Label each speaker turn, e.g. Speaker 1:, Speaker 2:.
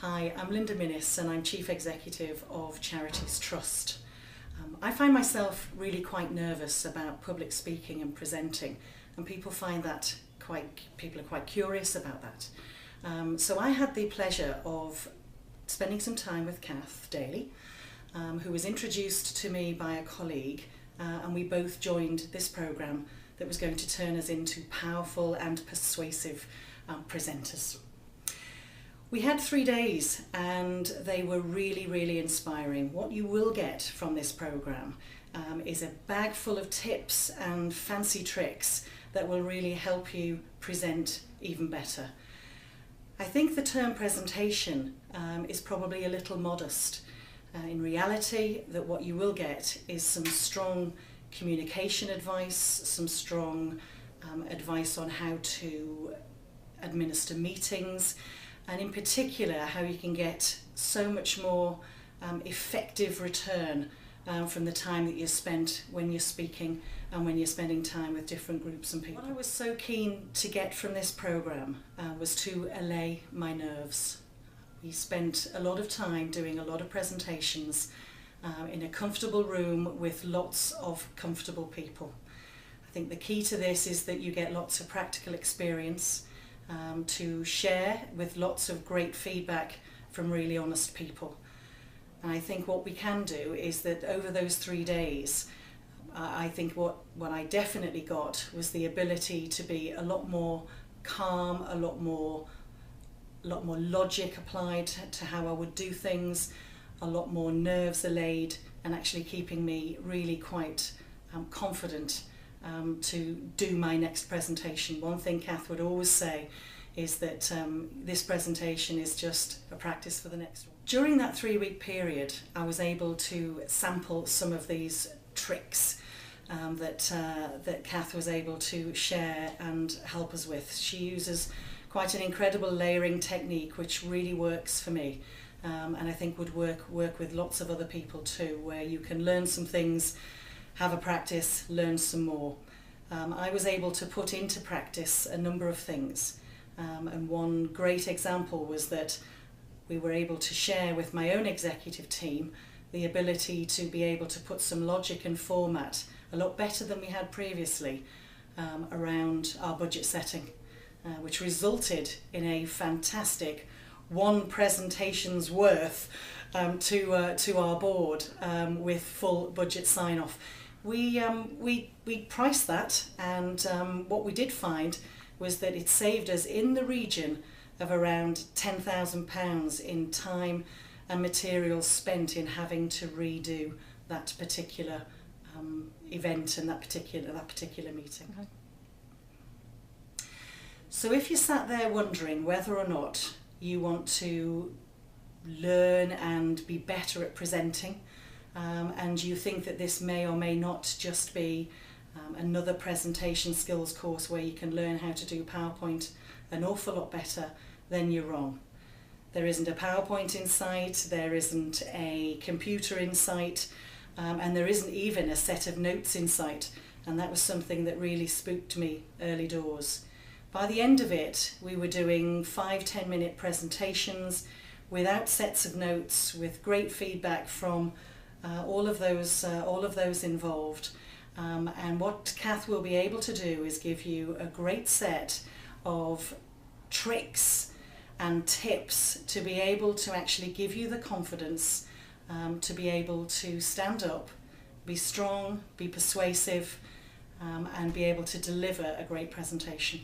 Speaker 1: Hi, I'm Linda Minnis and I'm Chief Executive of Charities Trust. I find myself really quite nervous about public speaking and presenting, and people are quite curious about that. So I had the pleasure of spending some time with Kath Daly, who was introduced to me by a colleague, and we both joined this programme that was going to turn us into powerful and persuasive presenters. We had 3 days and they were really inspiring. What you will get from this programme is a bag full of tips and fancy tricks that will really help you present even better. I think the term presentation is probably a little modest. In reality, that what you will get is some strong communication advice, some strong advice on how to administer meetings, and in particular how you can get so much more effective return from the time that you spent when you're speaking and when you're spending time with different groups and people. What I was so keen to get from this programme was to allay my nerves. We spent a lot of time doing a lot of presentations in a comfortable room with lots of comfortable people. I think the key to this is that you get lots of practical experience to share with lots of great feedback from really honest people. And I think what we can do is that over those 3 days, I think what I definitely got was the ability to be a lot more calm, a lot more logic applied to how I would do things, a lot more nerves allayed, and actually keeping me really quite confident to do my next presentation. One thing Kath would always say is that this presentation is just a practice for the next one. During that 3-week period, I was able to sample some of these tricks that Kath was able to share and help us with. She uses quite an incredible layering technique which really works for me, and I think would work with lots of other people too, where you can learn some things, have a practice, learn some more. I was able to put into practice a number of things, and one great example was that we were able to share with my own executive team the ability to be able to put some logic and format, a lot better than we had previously, around our budget setting, which resulted in a fantastic one presentation's worth to our board with full budget sign-off. We priced that, and what we did find was that it saved us in the region of around £10,000 in time and materials spent in having to redo that particular event and that particular meeting. Okay. So if you sat there wondering whether or not you want to learn and be better at presenting, and you think that this may or may not just be another presentation skills course where you can learn how to do PowerPoint an awful lot better, then you're wrong. There isn't a PowerPoint in sight, there isn't a computer in sight, and there isn't even a set of notes in sight, and that was something that really spooked me early doors. By the end of it, we were doing 5-10 minute presentations without sets of notes, with great feedback from all of those involved. And what Kath will be able to do is give you a great set of tricks and tips to be able to actually give you the confidence to be able to stand up, be strong, be persuasive, and be able to deliver a great presentation.